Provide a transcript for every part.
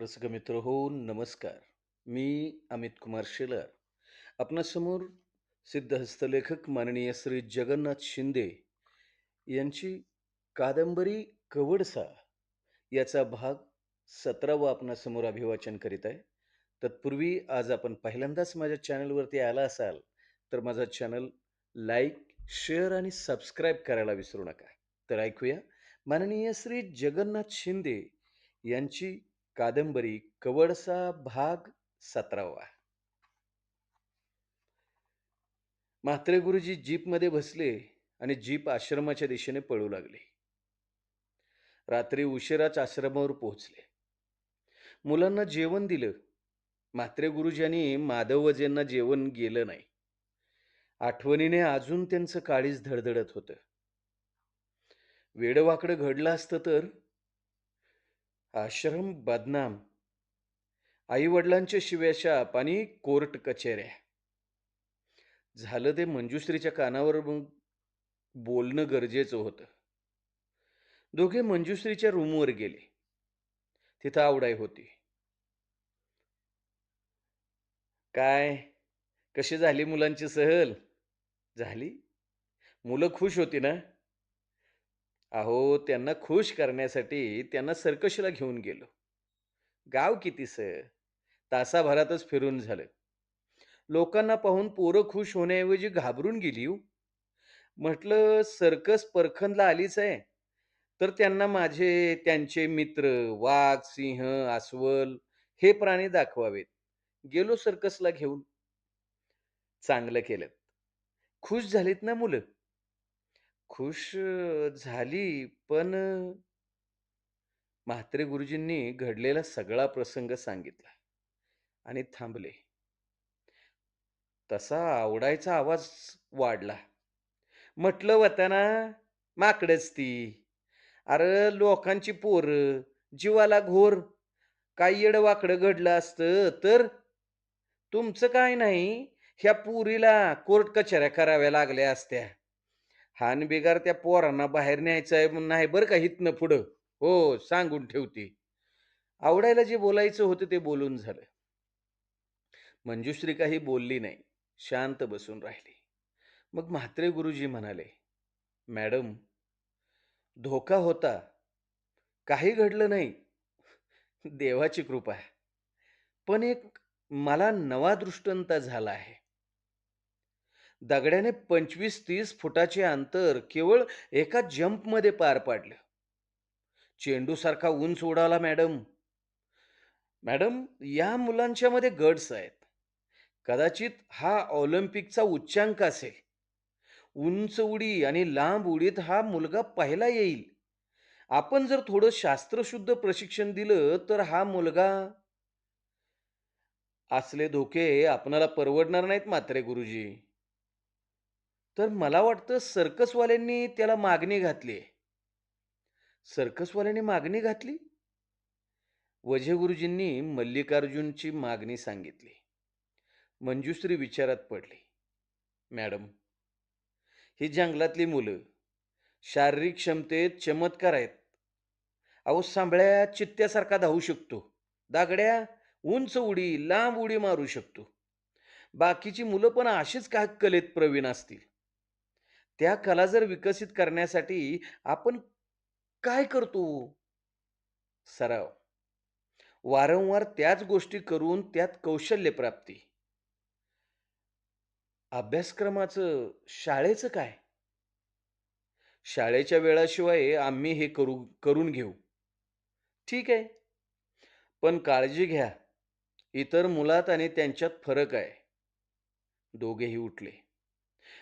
रसिक मित्र हो, नमस्कार. मी अमित कुमार शेलार. आपणासमोर सिद्धहस्त लेखक माननीय श्री जगन्नाथ शिंदे यांची कादंबरी कवडसा याचा भाग 17वा आपणासमोर अभिवाचन करीत आहे. तत्पूर्वी आज आपण पहिल्यांदाच माझ्या चॅनलवरती आला असाल, तर माझा चॅनल लाईक, शेअर आणि सबस्क्राईब करायला विसरू नका. तर ऐकूया माननीय श्री जगन्नाथ शिंदे यांची कादंबरी कवडसा भाग 17वा. म्हात्रे गुरुजी जीपमध्ये बसले आणि जीप आश्रमाच्या दिशेने पळू लागली. रात्री उशिराच आश्रमावर पोहोचले. मुलांना जेवण दिलं. म्हात्रे गुरुजींनी माधव वजेंना जेवण गेलं नाही. आठवणीने अजून त्यांचं काळीज धडधडत होतं. वेडवाकडं घडलं असतं तर आश्रम बदनाम, आई-वडिलांच्या शिव्याशाप आणि कोर्ट कचेऱ्या. झालं ते मंजुश्रीच्या कानावर मग बोलणं गरजेचं होतं. दोघे मंजुश्रीच्या रूमवर गेले. तिथं आवडाई होती. "काय, कशी झाली मुलांची सहल?" "झाली." "मुलं खुश होती ना?" "अहो, त्यांना खुश करण्यासाठी त्यांना सर्कसला घेऊन गेलो. गाव कितीसं, तासाभरातच फिरून झालं. लोकांना पाहून पोरं खुश होण्याऐवजी घाबरून गेली हो. म्हटलं सर्कस परखनला आलीच आहे, तर त्यांना त्यांचे मित्र वाघ, सिंह, अस्वल हे प्राणी दाखवावेत. गेलो सर्कसला घेऊन. चांगलं केलंत. खुश झालीत ना मुलं? खुश झाली, पण म्हात्रे गुरुजींनी घडलेला सगळा प्रसंग सांगितला आणि थांबले. तसा आवडायचा आवाज वाढला. म्हटलं होतं ना, माकडंच ती. अरे लोकांची पोरं, जीवाला घोर. काय येडं-वाकडं घडलं असतं तर? तुमचं काय नाही, ह्या पोरीला कोर्ट कचऱ्या कराव्या लागल्या असत्या. हानबिगार त्या पोरांना बाहेर न्यायचंय नाही बरं का इथनं पुढं. हो, सांगून ठेवते. आवडायला जे बोलायचं होतं ते बोलून झालं. मंजुश्री काही बोलली नाही. शांत बसून राहिली. मग म्हात्रे गुरुजी म्हणाले, "मॅडम, धोका होता. काही घडलं नाही. देवाची कृपा आहे. पण एक मला नवा दृष्टांत झाला आहे. दगड्याने 25-30 फुटाचे अंतर केवळ एका जंपमध्ये पार पाडलं. चेंडूसारखा उंच उडाला मॅडम. मॅडम, या मुलांच्यामध्ये गट्स आहेत. कदाचित हा ऑलिम्पिकचा उच्चांक असेल. उंच उडी आणि लांब उडीत हा मुलगा पहिला येईल. आपण जर थोडं शास्त्रशुद्ध प्रशिक्षण दिलं, तर हा मुलगा असले धोके आपणाला परवडणार नाहीत म्हात्रे गुरुजी. तर मला वाटतं सर्कसवाल्यांनी त्याला मागणी घातली आहे." "सर्कसवाल्यांनी मागणी घातली?" वझे गुरुजींनी मल्लिकार्जुनची मागणी सांगितली. मंजुश्री विचारात पडली. "मॅडम, ही जंगलातली मुलं शारीरिक क्षमतेत चमत्कार आहेत. अहो सांभळ्या चित्त्यासारखा धावू शकतो. दागड्या उंच उडी, लांब उडी मारू शकतो. बाकीची मुलं पण अशीच काही कलेत प्रवीण असतील. त्या कला जर विकसित करण्यासाठी आपण काय करतो? सराव. वारंवार त्याच गोष्टी करून त्यात कौशल्य प्राप्ती. अभ्यासक्रमाचं, शाळेचं काय? शाळेच्या वेळाशिवाय आम्ही हे करून घेऊ. ठीक आहे. पण काळजी घ्या. इतर मुलात आणि त्यांच्यात फरक आहे. दोघेही उठले.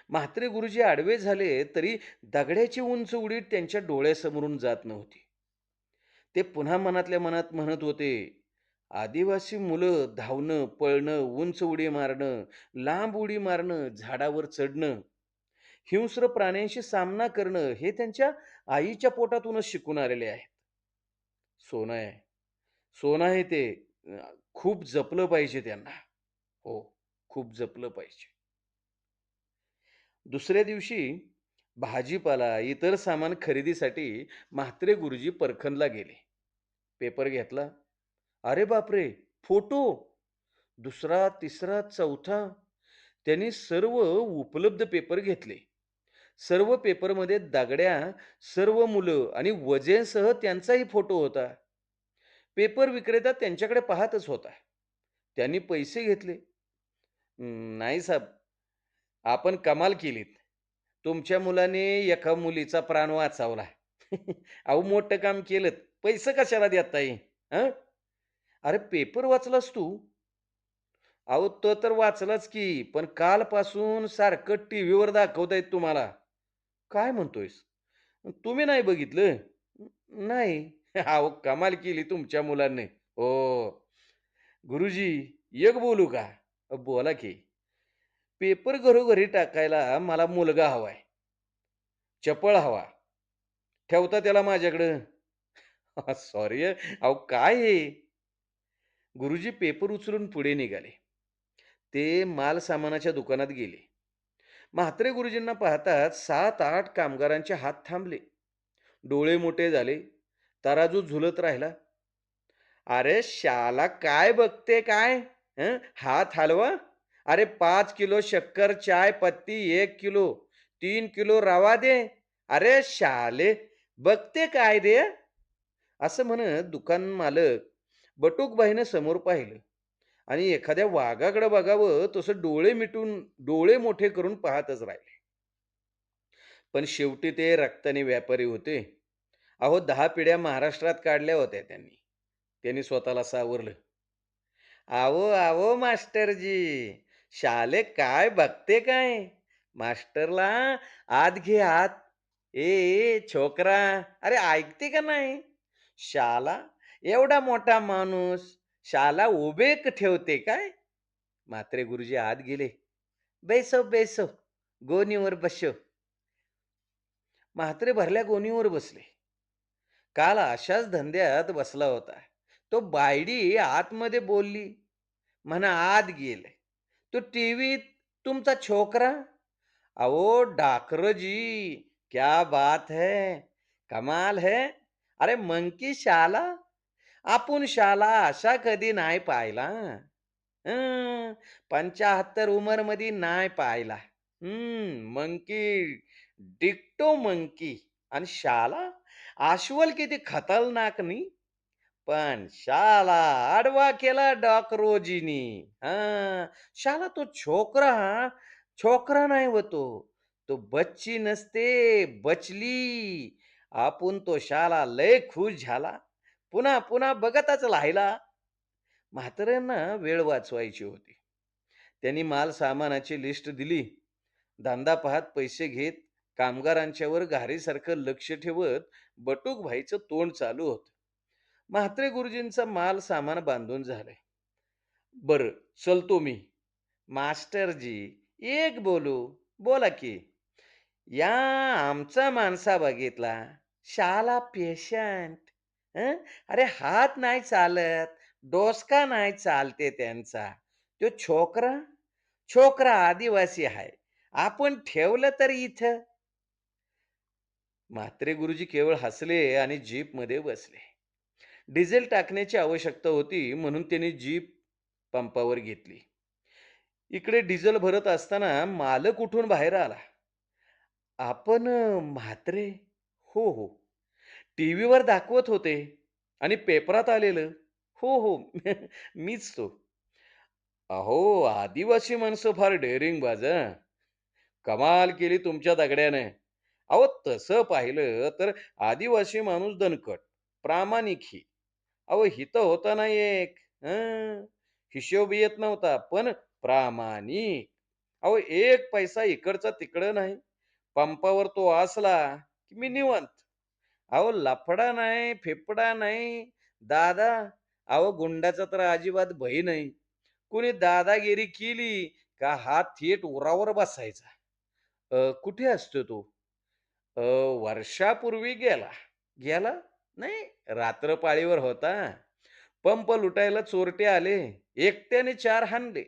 म्हात्रे गुरुजी आडवे झाले तरी दगडाची उंच उडी त्यांच्या डोळ्यासमोरून जात नव्हती. ते पुन्हा मनातल्या मनात म्हणत होते, आदिवासी मुलं धावणं, पळणं, उंच उडी मारणं, लांब उडी मारणं, झाडावर चढणं, हिंस्र प्राण्यांशी सामना करणं हे त्यांच्या आईच्या पोटातूनच शिकून आलेले आहेत. सोनं आहे. सोनं आहे ते. खूप जपलं पाहिजे त्यांना. हो, खूप जपलं पाहिजे. दुसऱ्या दिवशी भाजीपाला, इतर सामान खरेदीसाठी म्हात्रे गुरुजी परखनला गेले. पेपर घेतला. अरे बापरे! फोटो. दुसरा, तिसरा, चौथा. त्यांनी सर्व उपलब्ध पेपर घेतले. सर्व पेपरमध्ये दगड्या, सर्व मुलं आणि वजेसह त्यांचाही फोटो होता. पेपर विक्रेता त्यांच्याकडे पाहतच होता. त्यांनी पैसे घेतले. नाही साहेब, आपण कमाल केलीत. तुमच्या मुलाने एका मुलीचा प्राण वाचवला. अहो, मोठं काम केलंत. पैसे कशाला देताय? हं? अरे पेपर वाचलास तू? अहो, तो तर वाचलाच की, पण कालपासून सारखं टीव्हीवर दाखवतायत तुम्हाला. काय म्हणतोयस? तुम्ही नाही बघितलं? नाही. अहो, कमाल केली तुमच्या मुलांनी. हो. गुरुजी, एक बोलू का? बोला की. पेपर घरोघरी टाकायला मला मुलगा हवाय. चपळ हवा. ठेवता त्याला माझ्याकडं. सॉरी हं. अहो काय हे? गुरुजी पेपर उचलून पुढे निघाले. ते मालसामानाच्या दुकानात गेले. म्हात्रे गुरुजींना पाहताच 7-8 कामगारांचे हात थांबले. डोळे मोठे झाले. तराजू झुलत राहिला. "अरे शाला काय बघते काय? हं? हात हलवा. अरे 5 किलो शक्कर, चाय पत्ती 1 किलो, 3 किलो रवा दे. अरे शाले, बघते काय रे?" असं म्हणत दुकान मालक बटुकबाईनं समोर पाहिलं आणि एखाद्या वाघाकडे बघावं तसं डोळे मिटून, डोळे मोठे करून पाहतच राहिले. पण शेवटी ते रक्ताने व्यापारी होते. अहो 10 पिढ्या महाराष्ट्रात काढल्या होत्या त्यांनी. त्यांनी स्वतःला सावरलं. "अहो, अहो मास्टरजी, शाले काय बघते काय? मास्टरला आत घे आत. ए, ए छोकरा, अरे ऐकते का नाही? शाला एवढा मोठा माणूस, शाला उभे ठेवते काय?" म्हात्रे गुरुजी आत गेले. "बैसो, बैसो. गोणीवर बसो." म्हात्रे भरल्या गोणीवर बसले. काल अशाच धंद्यात बसला होता. तो बायडी आतमध्ये बोलली, म्हणा आत गेले. तो टीव्हीत तुमचा छोकरा? अहो डाकरं जी, क्या बात है! कमाल है! अरे मंकी शाला, आपण शाला असा कधी नाही पाहिला. हं, 75 उमरमध्ये नाही पाहिला. मंकी, डिक्टो मंकी आणि शाला अस्वल किती खतरनाक नाही. पण शाला आडवा केला डॉक्रोजीनी. हां, शाला तो छोकरा, छोकरा नाही होतो. तो बच्ची नसते, बचली. आपण तो शाला लय खुश झाला. पुन्हा पुन्हा बघतच राहिला. म्हाताऱ्यांना वेळ वाचवायची होती. त्यांनी माल सामानाची लिस्ट दिली. धंदा पाहत पैसे घेत, कामगारांच्यावर घारीसारखं लक्ष ठेवत बटुकभाईचं तोंड चालू होतं. म्हात्रे गुरुजींचा माल सामान बांधून झालंय. बरं, चलतो मी. मास्टरजी, एक बोलू. बोला की. या आमचा माणसा बघितला. शाला पेशंट. अरे हात नाही चालत, डोसका नाही चालते त्यांचा. तो छोकरा, छोकरा आदिवासी आहे. आपण ठेवलं तर इथं. म्हात्रे गुरुजी केवळ हसले आणि जीपमध्ये बसले. डिझेल टाकण्याची आवश्यकता होती म्हणून त्यांनी जीप पंपावर घेतली. इकडे डिझेल भरत असताना मालक उठून बाहेर आला. "आपण म्हात्रे?" "हो, हो." "टीव्हीवर दाखवत होते आणि पेपरात आलेलं." "हो, हो. मीच तो." "अहो, आदिवासी माणसं फार डेअरिंगबाज हं. कमाल केली तुमच्या दगड्याने." अहो, तसं पाहिलं तर आदिवासी माणूस दणकट, प्रामाणिक. अहो, इथं होता ना एक, हं, हिशोब येत नव्हता, पण प्रामाणिक. अहो, एक पैसा इकडचा तिकडं नाही. पंपावर तो असला, की मी निवांत. अहो, लफडा नाही, फेफडा नाही. दादा, अहो गुंडाचा तर अजिबात भय नाही. कुणी दादागिरी केली का हा थेट उरावर बसायचा. कुठे असतो तो? अ, वर्षापूर्वी गेला. गेला? नाही, रात्रपाळीवर होता. पंप लुटायला चोरटे आले. एकट्याने 4 हाणले.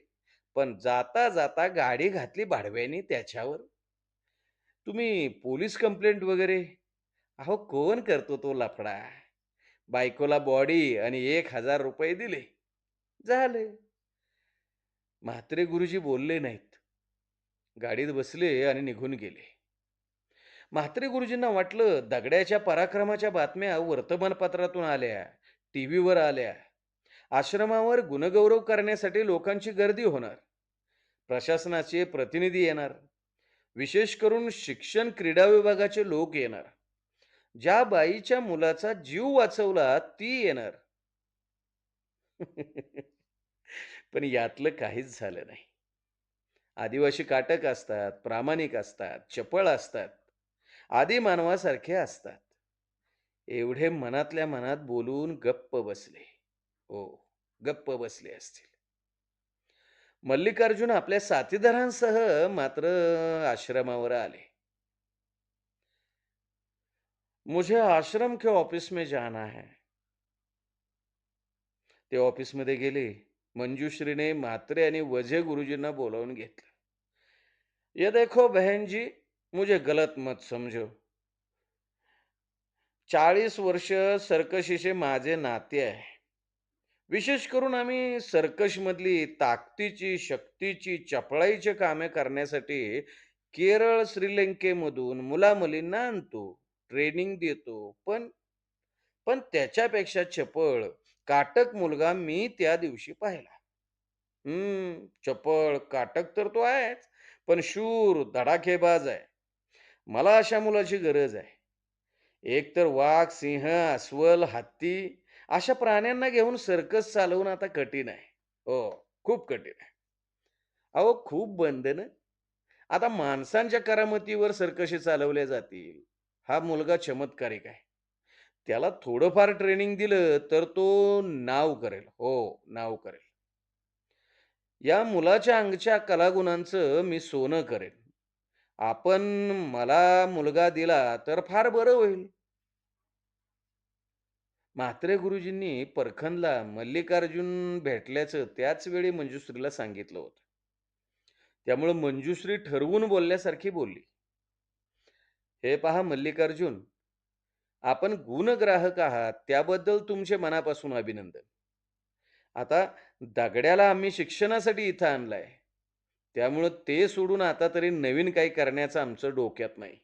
पण जाता जाता गाडी घातली भाडव्याने त्याच्यावर. तुम्ही पोलीस कंप्लेंट वगैरे? अहो कोण करतो तो लफडा? बायकोला बॉडी आणि ₹1000 दिले. झाले. म्हात्रे गुरुजी बोलले नाहीत. गाडीत बसले आणि निघून गेले. म्हात्रे गुरुजींना वाटलं दगड्याच्या पराक्रमाच्या बातम्या वर्तमानपत्रातून आल्या, टीव्हीवर आल्या. आश्रमावर गुणगौरव करण्यासाठी लोकांची गर्दी होणार. प्रशासनाचे प्रतिनिधी येणार. विशेष करून शिक्षण क्रीडा विभागाचे लोक येणार. ज्या बाईच्या मुलाचा जीव वाचवला ती येणार. पण यातलं काहीच झालं नाही. आदिवासी काटक असतात, प्रामाणिक असतात, चपळ असतात, आदी मानवासारखे असतात. एवढे मनातल्या मनात बोलून गप्प बसले. हो, गप्प बसले असतील. मल्लिकार्जुन आपल्या साथीदारांसह मात्र आश्रमावर आले. मुझे आश्रम के ऑफिस में जाना है. ते ऑफिसमध्ये गेले. मंजुश्रीने म्हात्रे आणि वझे गुरुजींना बोलावून घेतलं. ये देखो बहन जी, मुझे गलत मत समझो. 40 वर्ष सर्कशीचे माझे नाते आहे. विशेष करून आम्ही सर्कसमधली ताकदीची, शक्तीची, चपळाईची कामे करण्यासाठी केरळ, श्रीलंकेमधून मुला-मुलींना आणतो, ट्रेनिंग देतो. पण पण त्याच्यापेक्षा चपळ, काटक मुलगा मी त्या दिवशी पाहिला. चपळ, काटक तर तो आहेच, पण शूर, धडाकेबाज आहे. मला अशा मुलाची गरज आहे. एकतर वाघ, सिंह, अस्वल, हत्ती अशा प्राण्यांना घेऊन सर्कस चालवणं आता कठीण आहे. हो, खूप कठीण आहे. अहो, खूप बंधनं. आता माणसांच्या करामतीवर सर्कशी चालवल्या जातील. हा मुलगा चमत्कारिक आहे. त्याला थोडंफार ट्रेनिंग दिलं तर तो नाव करेल. हो, नाव करेल. या मुलाच्या अंगच्या कलागुणांचं मी सोनं करेन. आपण मला मुलगा दिला तर फार बरं होईल. म्हात्रे गुरुजींनी परखनला मल्लिकार्जुन भेटल्याचं त्याच वेळी मंजुश्रीला सांगितलं होतं. त्यामुळे मंजुश्री ठरवून बोलल्यासारखी बोलली. हे पहा मल्लिकार्जुन, आपण गुणग्राहक आहात त्याबद्दल तुमचे मनापासून अभिनंदन. आता दगड्याला आम्ही शिक्षणासाठी इथं आणलाय. त्यामुळं ते सोडून आता तरी नवीन काही करण्याचं आमचं डोक्यात नाही.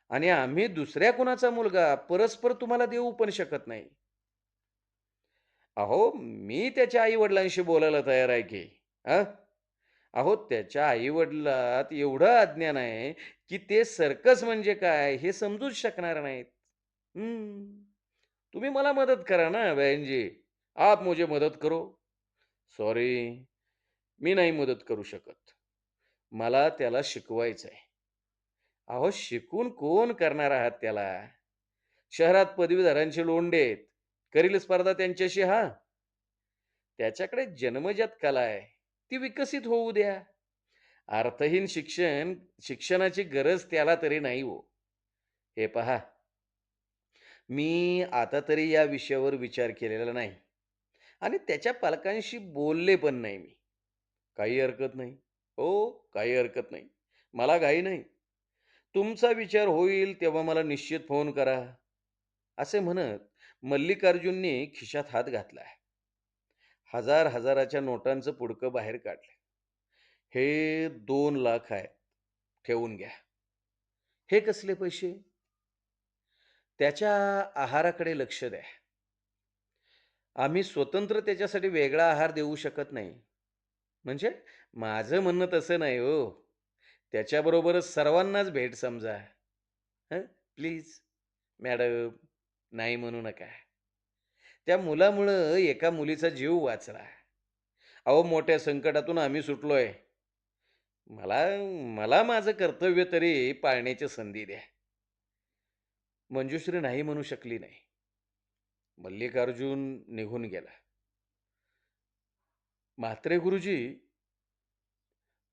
आणि आम्ही दुसऱ्या कुणाचा मुलगा परस्पर तुम्हाला देऊ पण शकत नाही. अहो, मी त्याच्या आई-वडिलांशी बोलायला तयार आहे की. हं? अहो, त्याच्या आई-वडिलात एवढं अज्ञान आहे, की ते सर्कस म्हणजे काय हे समजूच शकणार नाहीत. हं. तुम्ही मला मदत करा ना बहन आप मुझे मदत करो. सॉरी, मी नाही मदत करू शकत. मला त्याला शिकवायचं आहे. अहो, शिकून कोण करणार आहात त्याला? शहरात पदवीधरांचे लोंढे आहेत. करील स्पर्धा त्यांच्याशी हा. त्याच्याकडे जन्मजात कला आहे. ती विकसित होऊ द्या. अर्थहीन शिक्षणाची गरज त्याला तरी नाही हो. हे पहा, मी आता तरी या विषयावर विचार केलेला नाही आणि त्याच्या पालकांशी बोलले पण नाही मी. काही हरकत नाही. हो, काही हरकत नाही. मला घाई नाही. तुमचा विचार होईल तेव्हा मला निश्चित फोन करा. असे म्हणत मल्लिकार्जुनने खिशात हात घातला. हजाराच्या नोटांचं पुडकं बाहेर काढलं. हे 2 लाख आहेत. ठेवून घ्या. हे कसले पैसे? त्याच्या आहाराकडे लक्ष द्या. आम्ही स्वतंत्र त्याच्यासाठी वेगळा आहार देऊ शकत नाही. म्हणजे माझं म्हणणं तसं नाही हो. त्याच्याबरोबरच सर्वांनाच भेट समजा. हं, प्लीज मॅडम, नाही म्हणू नका. त्या मुलामुळं एका मुलीचा जीव वाचला. अहो, मोठ्या संकटातून आम्ही सुटलोय. मला मला माझं कर्तव्य तरी पाळण्याची संधी द्या. मंजुश्री नाही म्हणू शकली नाही. मल्लिकार्जुन निघून गेला. म्हात्रे गुरुजी,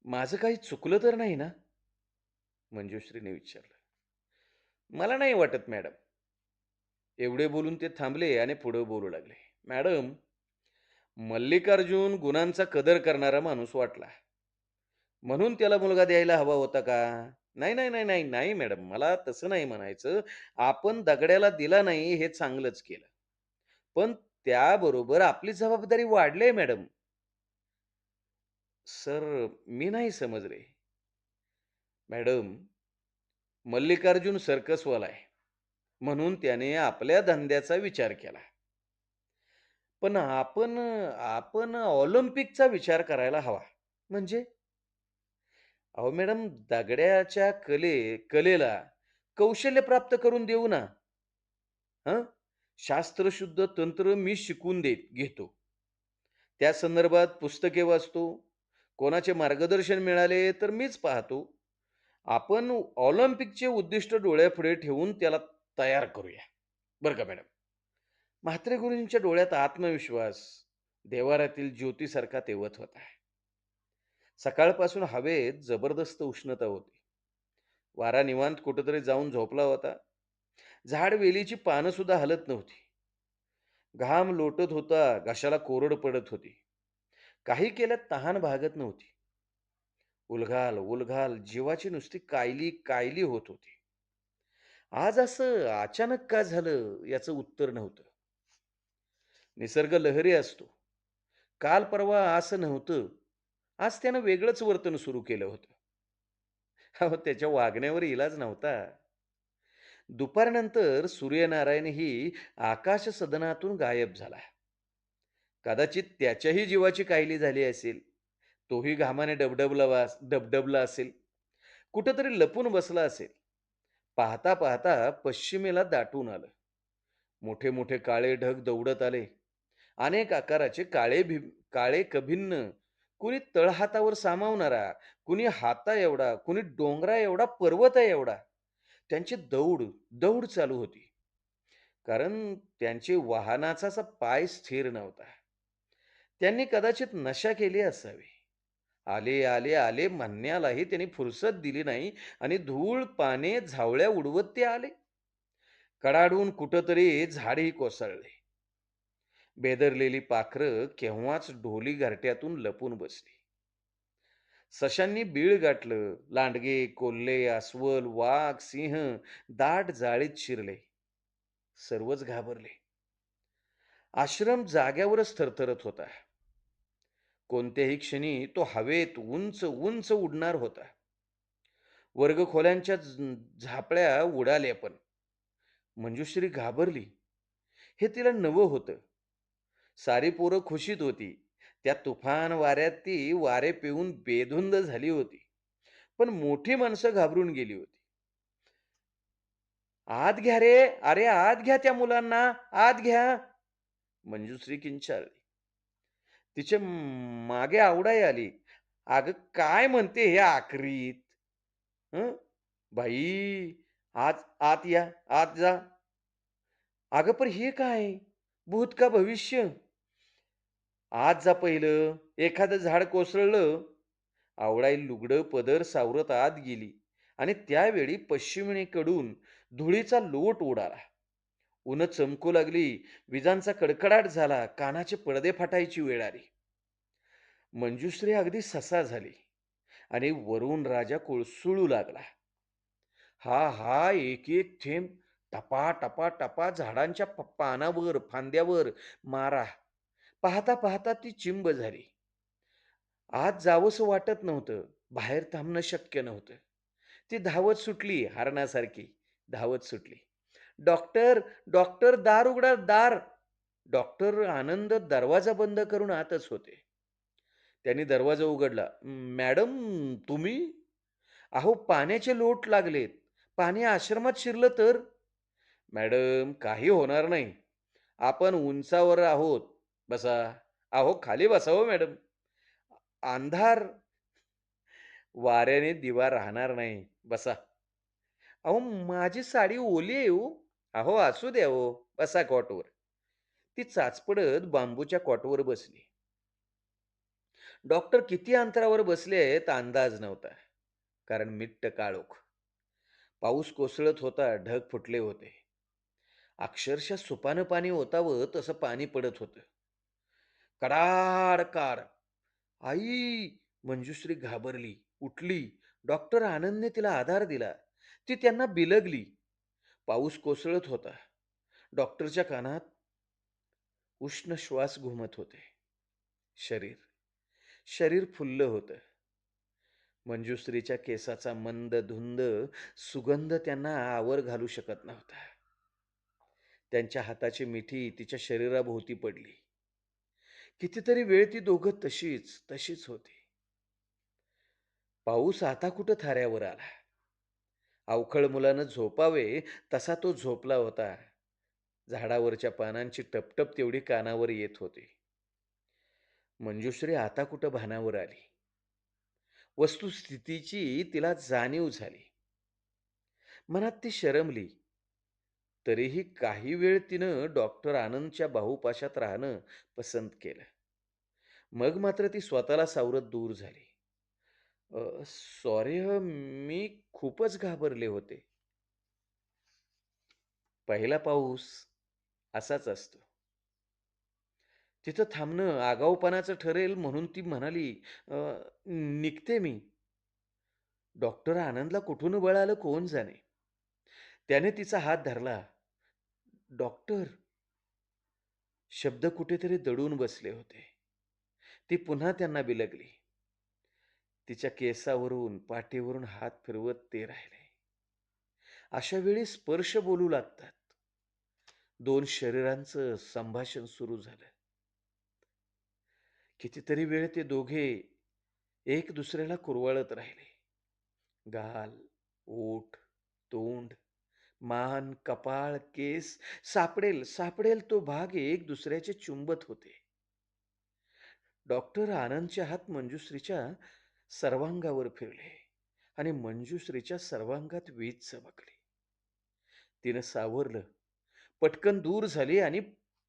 माझं काही चुकलं तर नाही ना? मंजुश्रीने विचारलं. मला नाही वाटत मॅडम. एवढे बोलून ते थांबले आणि पुढे बोलू लागले. मॅडम, मल्लिकार्जुन गुणांचा कदर करणारा माणूस वाटला. म्हणून त्याला मुलगा द्यायला हवा होता का? नाही मॅडम. मला तसं नाही म्हणायचं. आपण दगड्याला दिला नाही हे चांगलंच केलं. पण त्याबरोबर आपली जबाबदारी वाढली आहे मॅडम. सर, मी नाही समजले. मॅडम, मल्लिकार्जुन सर्कसवाला आहे. म्हणून त्याने आपल्या धंद्याचा विचार केला. पण आपण आपण ऑलिम्पिकचा विचार करायला हवा. म्हणजे? अहो मॅडम, दगडाच्या कलेला कौशल्य प्राप्त करून देऊ ना. हं? शास्त्रशुद्ध तंत्र मी शिकून घेतो. त्या संदर्भात पुस्तके वाचतो. कोणाचे मार्गदर्शन मिळाले तर मीच पाहतो. आपण ऑलिम्पिकचे उद्दिष्ट डोळ्यापुढे ठेवून त्याला तयार करूया. बरं का मॅडम. म्हात्रे गुरूंच्या डोळ्यात आत्मविश्वास देवारातील ज्योतीसारखा तेवत होता. सकाळपासून हवेत जबरदस्त उष्णता होती. वारा निवांत कुठेतरी जाऊन झोपला होता. झाड वेलीची पानं सुद्धा हलत नव्हती. घाम लोटत होता, घशाला कोरड पडत होती. काही केल्यात तहान भागत नव्हती. उलघाल, उलघाल जीवाची नुसती कायली, कायली होत होती. आज असं अचानक का झालं याचं उत्तर नव्हतं. निसर्ग लहरी असतो. काल परवा असं नव्हतं. आज त्यानं वेगळंच वर्तन सुरू केलं होतं. अहो, त्याच्या वागण्यावर इलाज नव्हता. दुपारनंतर सूर्यनारायणही आकाश सदनातून गायब झाला. कदाचित त्याच्याही जीवाची काहिली झाली असेल. तोही घामाने डबडबला असेल. कुठेतरी लपून बसला असेल. पाहता पाहता पश्चिमेला दाटून आलं. मोठे मोठे काळे ढग दौडत आले. अनेक आकाराचे काळे कभिन्न, कुणी तळहातावर सामावणारा, कुणी हाता एवढा, कुणी डोंगरा एवढा, पर्वता एवढा. त्यांची दौड दौड चालू होती. कारण त्यांचे वाहनाचा असा पाय स्थिर नव्हता. त्यांनी कदाचित नशा केली असावी. आले, आले, आले म्हणण्यालाही त्यांनी फुरसत दिली नाही आणि धूळ, पाने, झावळ्या उडवत ते आले. कडाडून कुठंतरी झाडही कोसळले. बेदरलेली पाखरं केव्हाच ढोली घरट्यातून लपून बसली. सशांनी बीळ गाठलं. लांडगे, कोल्हे, अस्वल, वाघ, सिंह दाट जाळीत शिरले. सर्वच घाबरले. आश्रम जाग्यावरच थरथरत होता. कोणत्याही क्षणी तो हवेत उंच उंच उडणार होता. वर्गखोल्यांच्या झापड्या उडाल्या पण. मंजुश्री घाबरली. हे तिला नवं होतं. सारी पोरं खुशीत होती. त्या तुफान वाऱ्यात ती वारे पिऊन बेधुंद झाली होती. पण मोठी माणसं घाबरून गेली होती. "आत घ्या रे! अरे आत घ्या त्या मुलांना! आत घ्या!" मंजुश्री किंचाळली. तिच्या मागे आवडाई आली. "अगं काय म्हणते हे आखरीत? हं? बाई, आत आत या, आत जा." "अगं पण हे काय? भूत का भविष्य? आत जा पहिलं. एखादं झाड कोसळलं." आवळाई लुगडं पदर सावरत आत गेली आणि त्यावेळी पश्चिमेकडून धुळीचा लोट उडाला. उन्हं चमकू लागली. विजांचा कडकडाट झाला. कानाचे पडदे फाटायची वेळ आली. मंजुश्री अगदी ससा झाली आणि वरून राजा कोळसुळू लागला. हा हा एक एक थेंब टपा टपा टपा झाडांच्या पानावर फांद्यावर मारा. पाहता पाहता ती चिंब झाली. आत जावंसं वाटत नव्हतं. बाहेर थांबणं शक्य नव्हतं. ती धावत सुटली हरणासारखी. धावत सुटली. "डॉक्टर, डॉक्टर दार उघडा, दार!" डॉक्टर आनंद दरवाजा बंद करून आतच होते. त्यांनी दरवाजा उघडला. "मॅडम, तुम्ही?" "अहो, पाण्याचे लोट लागलेत. पाणी आश्रमात शिरलं तर?" "मॅडम, काही होणार नाही. आपण उंचावर आहोत. बसा." "अहो, खाली बसा हो मॅडम." "अंधार." "वाऱ्याने दिवा राहणार नाही. बसा." "अहो, माझी साडी ओली आहे हो." "अहो, असू द्या हो. बसा कॉटवर." ती चाचपडत बांबूच्या कॉटवर बसली. डॉक्टर किती अंतरावर बसले आहेत अंदाज नव्हता. कारण मिट्ट काळोख. पाऊस कोसळत होता. ढग फुटले होते. अक्षरशः सुपानं पाणी ओतावं तसं पाणी पडत होतं. कडाडकाड. "आई!" मंजुश्री घाबरली, उठली. डॉक्टर आनंदने तिला आधार दिला. ती त्यांना बिलगली. पाऊस कोसळत होता. डॉक्टरच्या कानात उष्ण श्वास घुमत होते. शरीर शरीर फुललं होतं. मंजुश्रीच्या केसाचा मंद धुंद सुगंध त्यांना आवर घालू शकत नव्हता. त्यांच्या हाताची मिठी तिच्या शरीराभोवती पडली. कितीतरी वेळ ती दोघं तशीच होती. पाऊस आता कुठं थाऱ्यावर आला. अवखळ मुलानं झोपावे तसा तो झोपला होता. झाडावरच्या पानांची टपटप तेवढी कानावर येत होती. मंजुश्री आता कुठं भानावर आली. वस्तुस्थितीची तिला जाणीव झाली. मनात ती शरमली. तरीही काही वेळ तिनं डॉक्टर आनंदच्या बाहुपाशात राहणं पसंत केलं. मग मात्र ती स्वतःला सावरत दूर झाली. सॉरी हं, मी खूपच घाबरले होते. पहिला पाऊस असाच असतो. तिथं थांबणं आगाऊपणाचं ठरेल म्हणून ती म्हणाली, "अ, निघते मी." डॉक्टर आनंदला कुठून बळ आलं कोण जाणे. त्याने तिचा हात धरला. "डॉक्टर." शब्द कुठेतरी दडून बसले होते. ती पुन्हा त्यांना बिलगली. तिच्या केसावरून, पाठीवरून हात फिरवत ते राहिले. अशा वेळी स्पर्श बोलू लागतात. दोन शरीरांचं संभाषण सुरू झालं. कितीतरी वेळ ते दोघे एक दुसऱ्याला कुरवाळत राहिले. गाल, ओठ, तोंड, मान, कपाळ, केस सापडेल तो भाग एक दुसऱ्याचे चुंबत होते. डॉक्टर आनंदचे हात मंजुश्रीच्या सर्वांगावर फिरले आणि मंजुश्रीच्या सर्वांगात वीज चमकली. तिनं सावरलं, पटकन दूर झाली आणि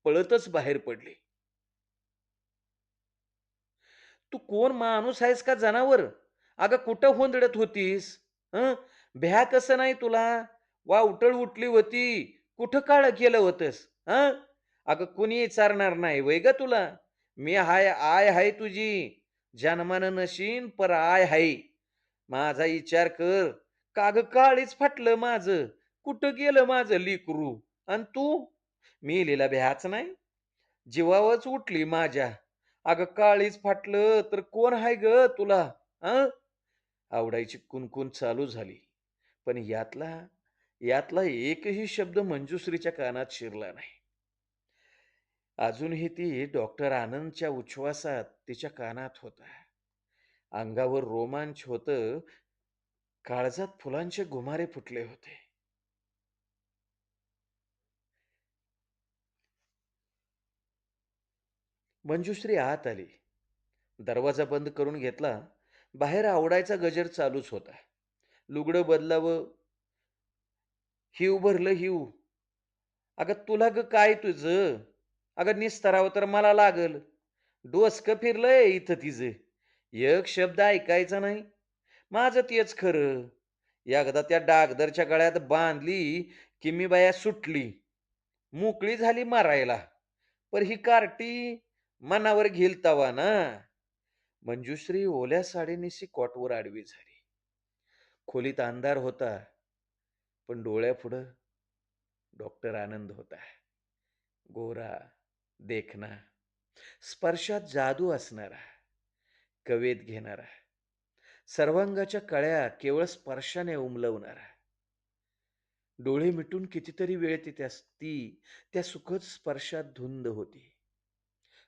पळतच बाहेर पडली. "तू कोण माणूस आहेस का जनावर? अगं कुठं हुंदडत होतीस? हं? भ्या कसं नाही तुला? वावटळ उठली होती. कुठं काळं केलं होतंस? हं? अगं कुणी विचारणार नाही व्हय गं तुला? मी आय हाय तुझी. जन्मानं नशीन पर आय हाय. माझा विचार कर. का गं काळीच फाटलं माझं. कुठं गेलं माझं लेकरू? अन तू? मेलीला भ्याच नाही? जीवावरच उठली माझ्या. अगं काळीच फाटलं तर कोण आहे ग तुला? हं?" आवडायची कुणकुण चालू झाली. पण यातला एकही शब्द मंजुश्रीच्या कानात शिरला नाही. अजूनही ती डॉक्टर आनंदच्या उच्छ्वासात तिच्या कानात होता. अंगावर रोमांच होतं. काळजात फुलांचे घुमारे फुटले होते. मंजुश्री आत आली. दरवाजा बंद करून घेतला. बाहेर आवडायचा गजर चालूच होता. लुगडं बदलावं, हिव भरलं हिव. अगं तुला ग काय तुझं? अगं निस्तारावं तर मला लागल. डोसकं फिरलंय इथं तिचं. एक शब्द ऐकायचा नाही. माझं तेच खरं. एकदा त्या डागदरच्या गळ्यात बांधली की मी बाया सुटली. मोकळी झाली मारायला. पण ही कार्टी मनावर घेईल तवा ना. मंजुश्री ओल्या साडीनिशी कॉटवर आडवी झाली. खोलीत अंधार होता, पण डोळ्यापुढं डॉक्टर आनंद होता. गोरा, देखना, स्पर्शात जादू असणारा, कवेत घेणारा, सर्वांगाच्या कळ्या केवळ स्पर्शाने उमलवणारा. डोळे मिटून कितीतरी वेळ ती त्या सुखद स्पर्शात धुंद होती.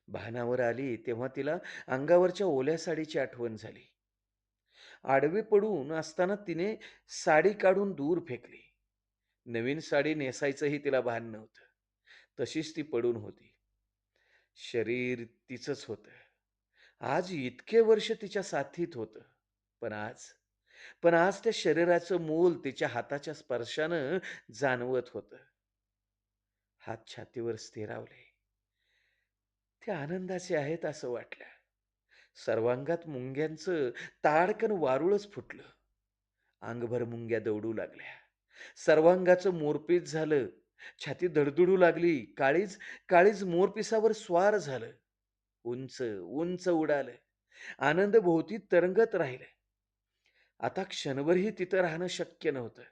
भानावर आली तेव्हा तिला अंगावरच्या ओल्या साडीची आठवण झाली. आडवी पडून असताना तिने साडी काढून दूर फेकली. नवीन साडी नेसायचंही तिला भान नव्हतं. तशीच ती पडून होती. शरीर तिचंच होतं. आज इतके वर्ष तिच्या साथीत होतं. पण आज पण आज त्या शरीराचं मोल तिच्या हाताच्या स्पर्शानं जाणवत होतं. हात छातीवर स्थिरावले. ते आनंदाचे आहेत असं वाटलं. सर्वांगात मुंग्यांचं ताडकन वारुळच फुटलं. अंगभर मुंग्या दौडू लागल्या. सर्वांगाचं मोरपीस झालं. छाती धडधडू लागली. काळीज काळीज मोरपिसावर स्वार झालं. उंच उंच उडालं. आनंद भोवती तरंगत राहिलं. आता क्षणभरही तिथं राहणं शक्य नव्हतं.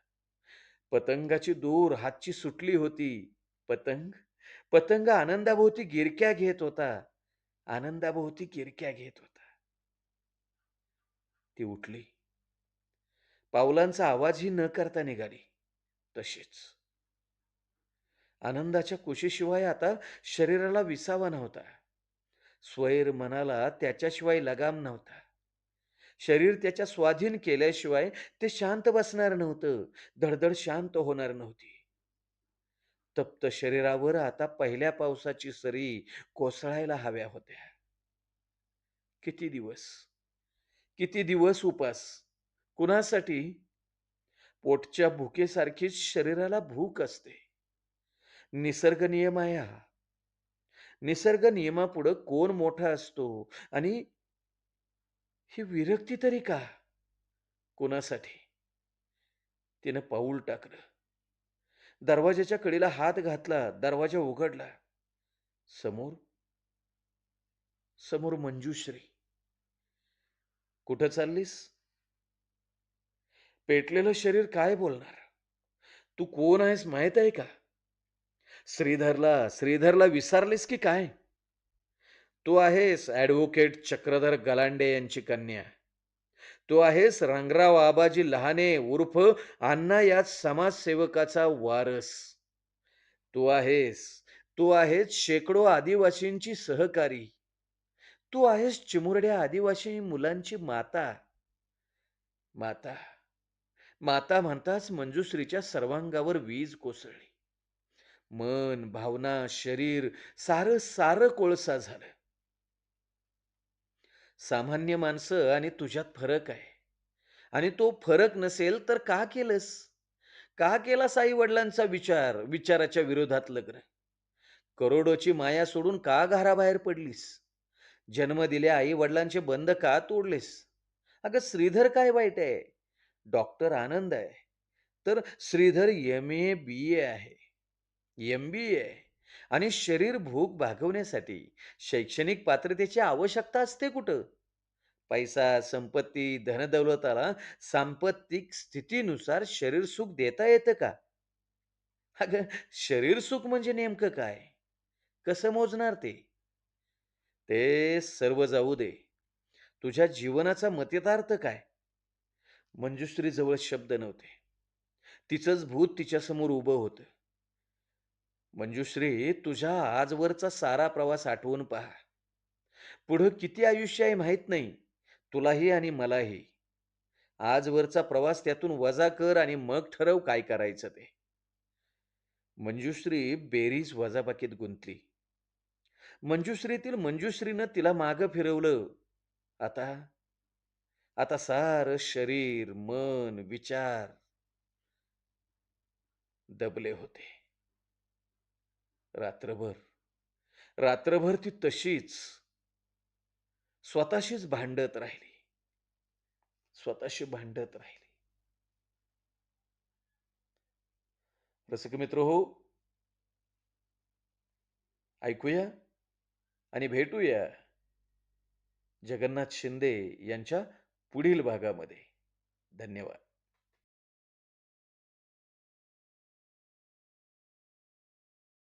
पतंगाची दोर हातची सुटली होती. पतंग पतंग आनंदाभोवती गिरक्या घेत होता. आनंदाभोवती गिरक्या घेत होता. ती उठली. पावलांचा आवाजही न करता निघाली. तशीच. आनंदाच्या कुशीशिवाय आता शरीराला विसावा नव्हता. स्वैर मनाला त्याच्याशिवाय लगाम नव्हता. शरीर त्याच्या स्वाधीन केल्याशिवाय ते शांत बसणार नव्हतं. धडधड शांत होणार नव्हती. तप्त शरीरावर आता पहिल्या पावसाची सरी कोसळायला हव्या होत्या. किती दिवस? किती दिवस उपास? कुणासाठी? पोटच्या भुकेसारखीच शरीराला भूक असते. निसर्ग नियम आहे हा. निसर्ग नियमापुढं कोण मोठा असतो आणि ही विरक्ती तरी का? कुणासाठी? तिनं पाऊल टाकलं. दरवाजाच्या कडेला हात घातला. दरवाजा उघडला. समोर समोर मंजुश्री. कुठं चाललीस? पेटलेलं शरीर काय बोलणार? तू कोण आहेस माहित आहे का? श्रीधरला विसरलीस की काय? तू आहेस ॲडव्होकेट चक्रधर गलांडे यांची कन्या. तू आहेस रंगराव आबाजी लहाने उर्फ अण्णा या समाजसेवकाचा वारस. तू आहेस, तू आहेस शेकडो आदिवासींची सहकारी. तू आहेस चिमुरड्या आदिवासी मुलांची माता. माता. माता म्हणताच मंजुश्रीच्या सर्वांगावर वीज कोसळली. मन, भावना, शरीर सारं सारं कोळसा झालं. सामान्य माणसं आणि तुझ्यात फरक आहे. आणि तो फरक नसेल तर का केलंस? का केलास आई-वडिलांचा विचाराच्या विरोधात लग्न? करोडोची माया सोडून का घराबाहेर पडलीस? जन्म दिल्या आई-वडिलांचे बंध का तोडलेस? अगं श्रीधर काय वाईट आहे? डॉक्टर आनंद आहे. तर श्रीधर एम-ए, बी-ए आहे. एम-बी-ए आहे. आणि शरीर भूक भागवण्यासाठी शैक्षणिक पात्रतेची आवश्यकता असते कुठं? पैसा, संपत्ती, धनदौलताला सांपत्तिक स्थितीनुसार शरीर सुख देता येतं का? अगं, शरीर सुख म्हणजे नेमकं काय? कसं मोजणार ते? ते सर्व जाऊ दे. तुझ्या जीवनाचा मतितार्थ काय? मंजुश्रीजवळ शब्द नव्हते. तिचंच भूत तिच्यासमोर उभं होतं. मंजुश्री, तुझ्या आजवरचा सारा प्रवास आठवून पहा. पुढं किती आयुष्य आहे माहीत नाही. तुलाही आणि मलाही. आजवरचा प्रवास त्यातून वजा कर आणि मग ठरव काय करायचं ते. मंजुश्री बेरीज वजाबाकीत गुंतली. मंजुश्रीतील मंजुश्रीनं तिला मागं फिरवलं. आता आता सारं शरीर, मन, विचार दबले होते. रात्रभर रात्रभर ती तशीच स्वतःशीच भांडत राहिली. स्वतःशी भांडत राहिली. रसिक मित्र हो, ऐकूया आणि भेटूया जगन्नाथ शिंदे यांच्या पुढील भागामध्ये. धन्यवाद.